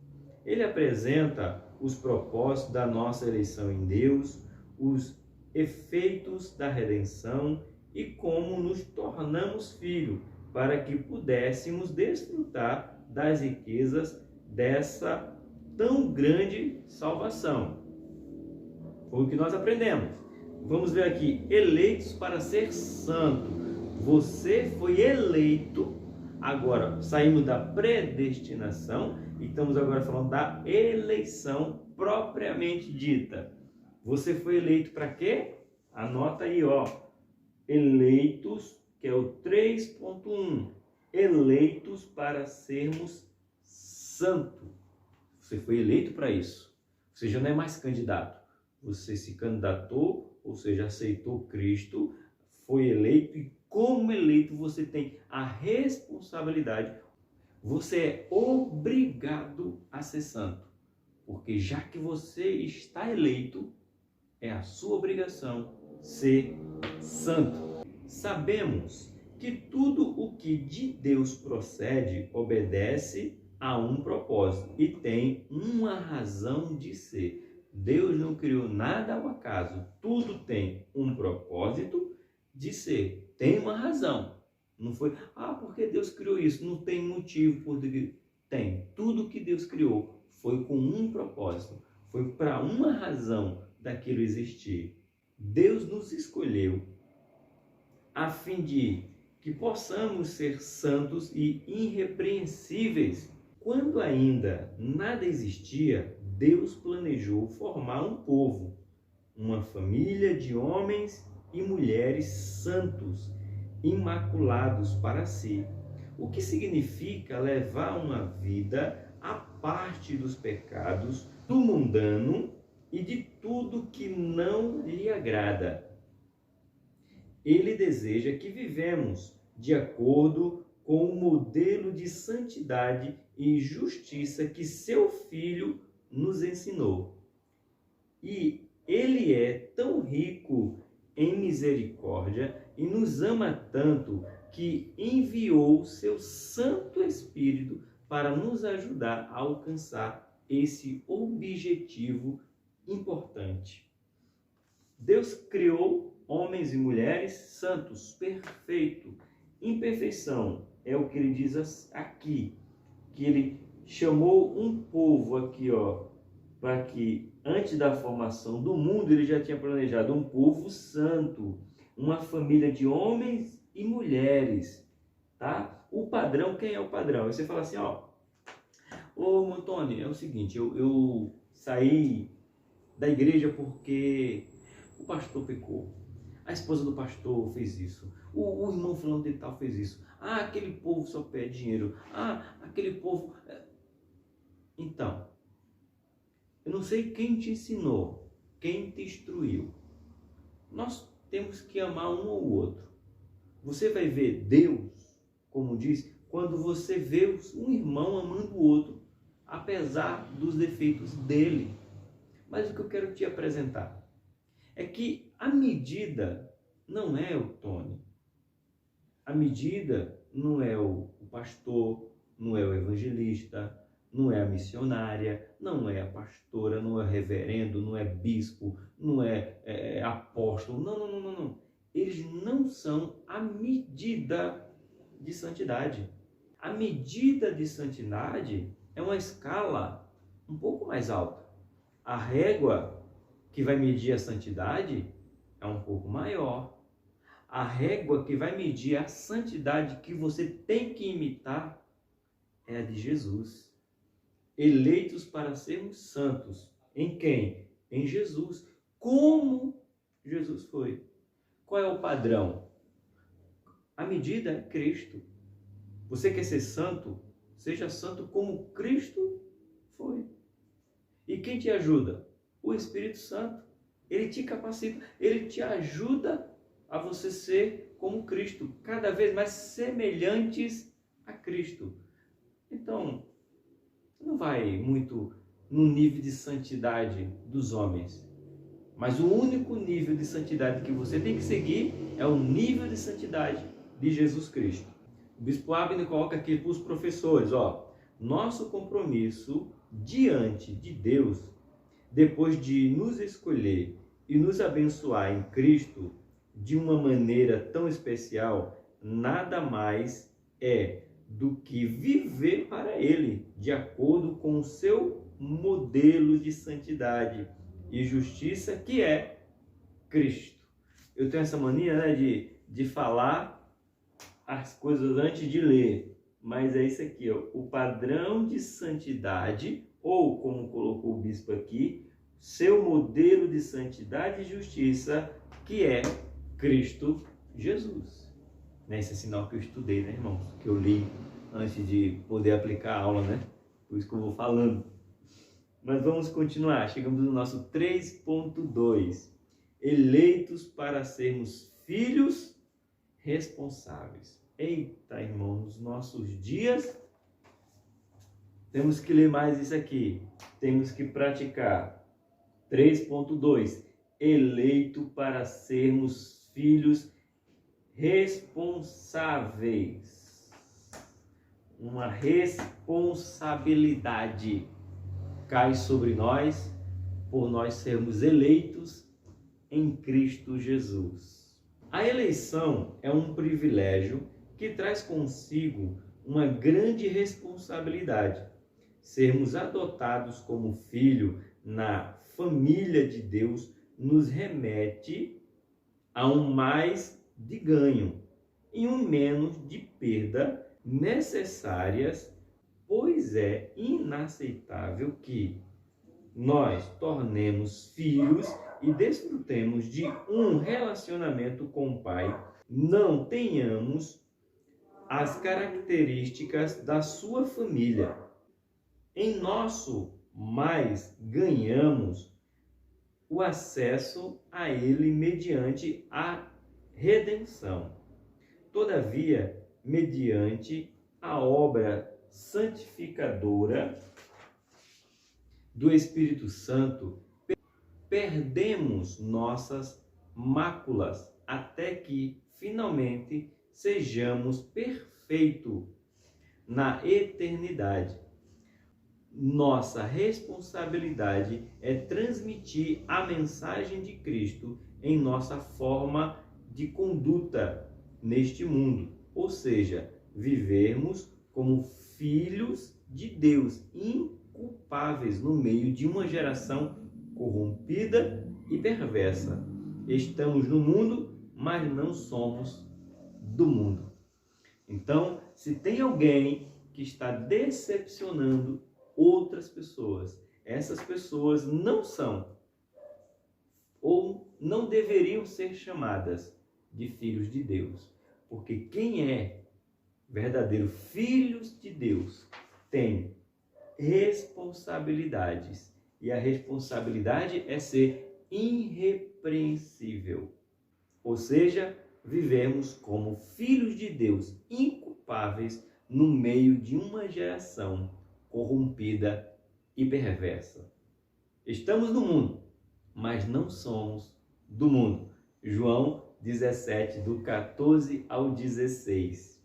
Ele apresenta os propósitos da nossa eleição em Deus, os efeitos da redenção e como nos tornamos filhos, para que pudéssemos desfrutar das riquezas dessa tão grande salvação. Foi o que nós aprendemos. Vamos ver aqui, eleitos para ser santo. Você foi eleito, agora saímos da predestinação e estamos agora falando da eleição propriamente dita. Você foi eleito para quê? Anota aí, ó. Eleitos, que é o 3.1. Eleitos para sermos santos. Você foi eleito para isso. Você já não é mais candidato. Você se candidatou, ou seja, aceitou Cristo, foi eleito e como eleito você tem a responsabilidade. Você é obrigado a ser santo. Porque já que você está eleito, é a sua obrigação ser santo. Sabemos que tudo o que de Deus procede obedece a um propósito e tem uma razão de ser. Deus não criou nada ao acaso. Tudo tem um propósito de ser. Tem uma razão. Não foi, porque Deus criou isso. Não tem motivo por que tem. Tudo que Deus criou foi com um propósito. Foi para uma razão daquilo existir. Deus nos escolheu a fim de que possamos ser santos e irrepreensíveis. Quando ainda nada existia, Deus planejou formar um povo, uma família de homens e mulheres santos, imaculados para si. O que significa levar uma vida à parte dos pecados, do mundano e de tudo que não lhe agrada. Ele deseja que vivemos de acordo com o modelo de santidade e justiça que seu Filho nos ensinou. E ele é tão rico em misericórdia e nos ama tanto que enviou seu Santo Espírito para nos ajudar a alcançar esse objetivo importante. Deus criou homens e mulheres santos, perfeitos. Imperfeição é o que ele diz aqui, que ele chamou um povo aqui, para que antes da formação do mundo ele já tinha planejado um povo santo, uma família de homens e mulheres, tá? O padrão, quem é o padrão? Aí você fala assim, ô Antônio, é o seguinte, eu saí da igreja porque o pastor pecou, a esposa do pastor fez isso, o irmão fulano de tal fez isso, aquele povo só pede dinheiro, aquele povo... Então, eu não sei quem te ensinou, quem te instruiu. Nós temos que amar um ao outro. Você vai ver Deus, como diz, quando você vê um irmão amando o outro, apesar dos defeitos dele. Mas o que eu quero te apresentar é que a medida não é o Tony. A medida não é o pastor, não é o evangelista, não é a missionária, não é a pastora, não é o reverendo, não é bispo, não é apóstolo. Não. Eles não são a medida de santidade. A medida de santidade é uma escala um pouco mais alta. A régua que vai medir a santidade é um pouco maior. A régua que vai medir a santidade que você tem que imitar é a de Jesus. Eleitos para sermos santos. Em quem? Em Jesus. Como Jesus foi. Qual é o padrão? A medida é Cristo. Você quer ser santo? Seja santo como Cristo foi. E quem te ajuda? O Espírito Santo. Ele te capacita, ele te ajuda a você ser como Cristo, cada vez mais semelhantes a Cristo. Então, não vai muito no nível de santidade dos homens, mas o único nível de santidade que você tem que seguir é o nível de santidade de Jesus Cristo. O Bispo Abner coloca aqui para os professores, nosso compromisso diante de Deus, depois de nos escolher e nos abençoar em Cristo de uma maneira tão especial, nada mais é do que viver para Ele, de acordo com o seu modelo de santidade e justiça, que é Cristo. Eu tenho essa mania, de falar as coisas antes de ler, mas é isso aqui, o padrão de santidade, ou como colocou o bispo aqui, seu modelo de santidade e justiça, que é Cristo Jesus. Esse é sinal que eu estudei, né, irmãos? Que eu li antes de poder aplicar a aula, né? Por isso que eu vou falando. Mas vamos continuar. Chegamos no nosso 3.2. Eleitos para sermos filhos responsáveis. Eita, irmão, nos nossos dias temos que ler mais isso aqui. Temos que praticar. 3.2. Eleito para sermos filhos responsáveis. Uma responsabilidade cai sobre nós por nós sermos eleitos em Cristo Jesus. A eleição é um privilégio que traz consigo uma grande responsabilidade. Sermos adotados como filho na família de Deus nos remete a um mais de ganho e um menos de perda necessárias, pois é inaceitável que nós tornemos filhos e desfrutemos de um relacionamento com o Pai, não tenhamos as características da sua família. Em nosso mais ganhamos o acesso a Ele mediante a redenção. Todavia, mediante a obra santificadora do Espírito Santo, perdemos nossas máculas até que finalmente sejamos perfeitos na eternidade. Nossa responsabilidade é transmitir a mensagem de Cristo em nossa forma de conduta neste mundo, ou seja, vivermos como filhos de Deus, inculpáveis no meio de uma geração corrompida e perversa. Estamos no mundo, mas não somos do mundo. Então, se tem alguém que está decepcionando outras pessoas, essas pessoas não são ou não deveriam ser chamadas de filhos de Deus, porque quem é verdadeiro filhos de Deus tem responsabilidades, e a responsabilidade é ser irrepreensível, ou seja, vivemos como filhos de Deus inculpáveis no meio de uma geração corrompida e perversa. Estamos no mundo, mas não somos do mundo. João 17, do 14 ao 16.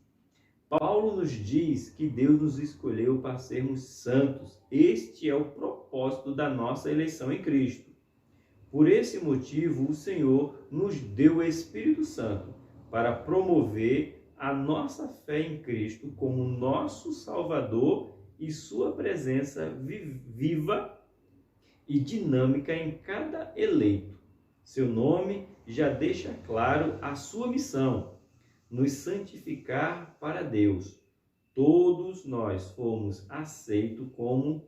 Paulo nos diz que Deus nos escolheu para sermos santos. Este é o propósito da nossa eleição em Cristo. Por esse motivo, o Senhor nos deu o Espírito Santo para promover a nossa fé em Cristo como nosso Salvador e sua presença viva e dinâmica em cada eleito. Seu nome já deixa claro a sua missão: nos santificar para Deus. Todos nós fomos aceitos como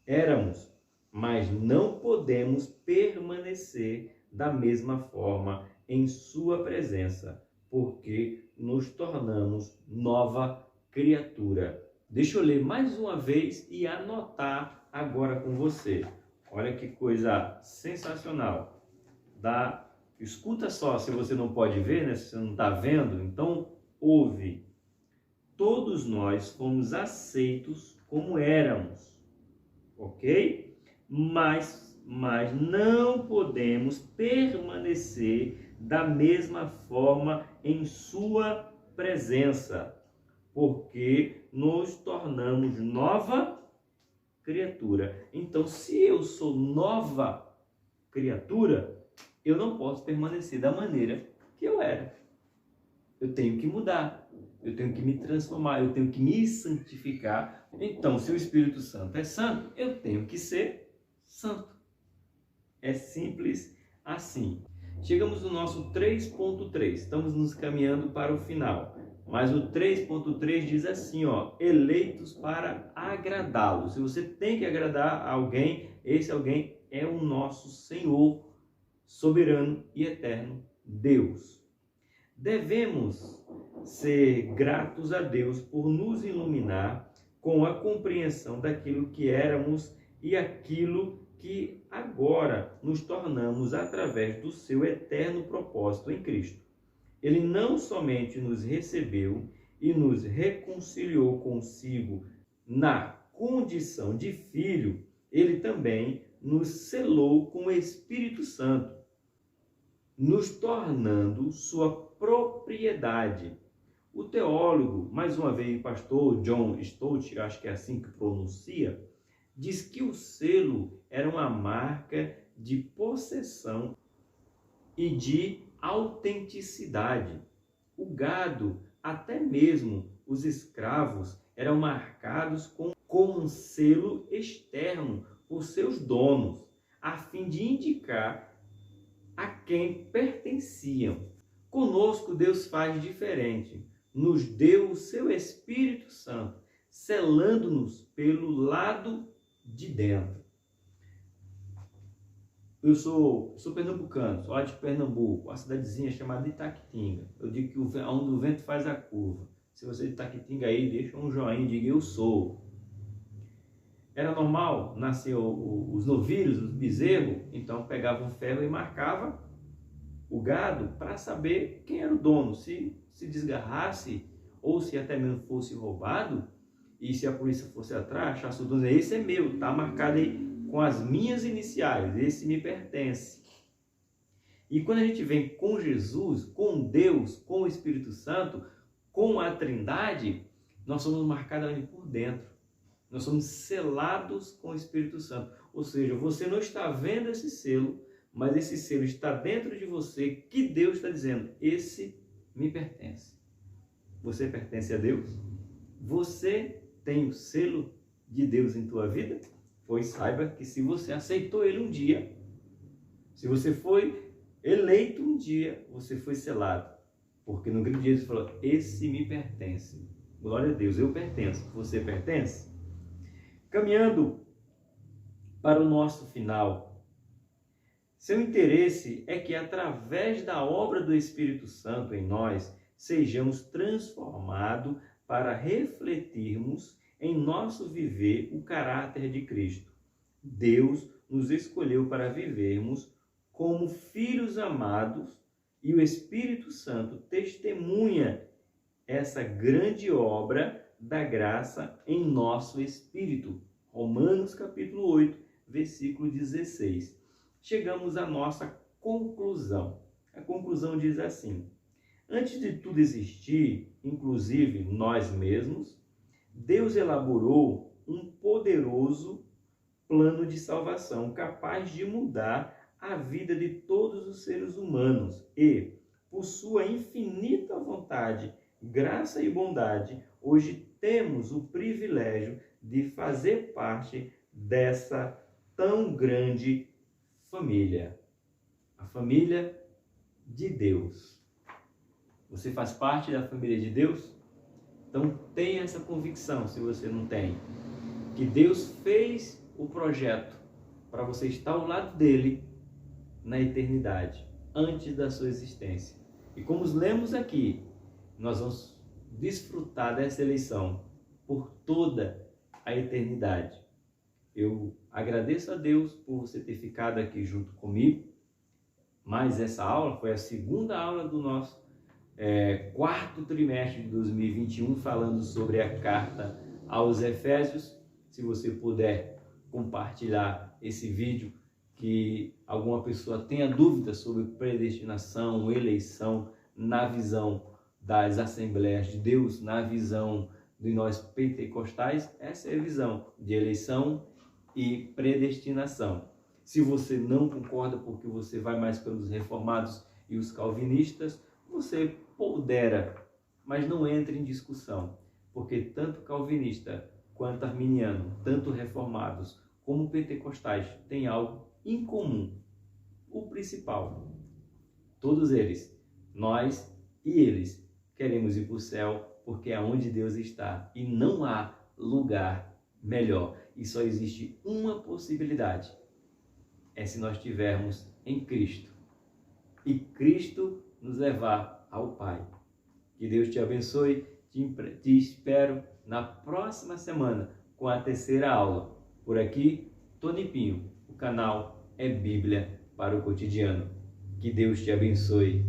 éramos, mas não podemos permanecer da mesma forma em sua presença, porque nos tornamos nova criatura. Deixa eu ler mais uma vez e anotar agora com você. Olha que coisa sensacional. Escuta só, se você não pode ver, né? Se você não está vendo, então ouve. Todos nós fomos aceitos como éramos, ok? Mas não podemos permanecer da mesma forma em sua presença, porque nos tornamos nova criatura. Então, se eu sou nova criatura, eu não posso permanecer da maneira que eu era. Eu tenho que mudar, eu tenho que me transformar, eu tenho que me santificar. Então, se o Espírito Santo é santo, eu tenho que ser santo. É simples assim. Chegamos no nosso 3.3, estamos nos caminhando para o final. Mas o 3.3 diz assim, eleitos para agradá-lo. Se você tem que agradar alguém, esse alguém é o nosso Senhor, soberano e eterno Deus. Devemos ser gratos a Deus por nos iluminar com a compreensão daquilo que éramos e aquilo que agora nos tornamos através do seu eterno propósito em Cristo. Ele não somente nos recebeu e nos reconciliou consigo na condição de filho, ele também nos selou com o Espírito Santo, nos tornando sua propriedade. O teólogo, mais uma vez, pastor John Stott, acho que é assim que pronuncia, diz que o selo era uma marca de possessão e de autenticidade. O gado, até mesmo os escravos, eram marcados com um selo externo por seus donos, a fim de indicar a quem pertenciam. Conosco Deus faz diferente. Nos deu o seu Espírito Santo, selando-nos pelo lado de dentro. Eu sou pernambucano, sou lá de Pernambuco, uma cidadezinha chamada Itaquitinga. Eu digo que onde o vento faz a curva. Se você é de Itaquitinga aí, deixa um joinha e diga eu sou. Era normal nascer os novilhos, os bezerros, então pegavam um ferro e marcava o gado para saber quem era o dono. Se desgarrasse ou se até mesmo fosse roubado, e se a polícia fosse atrás, achasse o dono, esse é meu, está marcado aí com as minhas iniciais, esse me pertence. E quando a gente vem com Jesus, com Deus, com o Espírito Santo, com a Trindade, nós somos marcados ali por dentro. Nós somos selados com o Espírito Santo. Ou seja, você não está vendo esse selo, mas esse selo está dentro de você, que Deus está dizendo, esse me pertence. Você pertence a Deus? Você tem o selo de Deus em tua vida? Pois saiba que se você aceitou Ele um dia, se você foi eleito um dia, você foi selado. Porque no grito de Jesus falou, esse me pertence. Glória a Deus, eu pertenço. Você pertence? Caminhando para o nosso final, seu interesse é que através da obra do Espírito Santo em nós, sejamos transformados para refletirmos em nosso viver o caráter de Cristo. Deus nos escolheu para vivermos como filhos amados e o Espírito Santo testemunha essa grande obra da graça em nosso espírito. Romanos capítulo 8, versículo 16. Chegamos à nossa conclusão. A conclusão diz assim: antes de tudo existir, inclusive nós mesmos, Deus elaborou um poderoso plano de salvação capaz de mudar a vida de todos os seres humanos e, por sua infinita vontade, graça e bondade, hoje temos o privilégio de fazer parte dessa tão grande família, a família de Deus. Você faz parte da família de Deus? Então tenha essa convicção, se você não tem, que Deus fez o projeto para você estar ao lado dele na eternidade, antes da sua existência. E como lemos aqui, nós vamos desfrutar dessa eleição por toda a eternidade. Eu agradeço a Deus por você ter ficado aqui junto comigo, mas essa aula foi a segunda aula do nosso quarto trimestre de 2021, falando sobre a carta aos Efésios. Se você puder compartilhar esse vídeo, que alguma pessoa tenha dúvidas sobre predestinação, eleição, na visão das Assembleias de Deus, na visão de nós pentecostais, essa é a visão de eleição e predestinação. Se você não concorda porque você vai mais pelos reformados e os calvinistas, você pondera, mas não entre em discussão, porque tanto calvinista quanto arminiano, tanto reformados como pentecostais têm algo em comum. O principal, todos eles, nós e eles, queremos ir para o céu, porque é onde Deus está e não há lugar melhor. E só existe uma possibilidade, é se nós estivermos em Cristo e Cristo nos levar ao Pai. Que Deus te abençoe, te espero na próxima semana com a terceira aula. Por aqui, Tony Pinho, o canal é Bíblia para o Cotidiano. Que Deus te abençoe.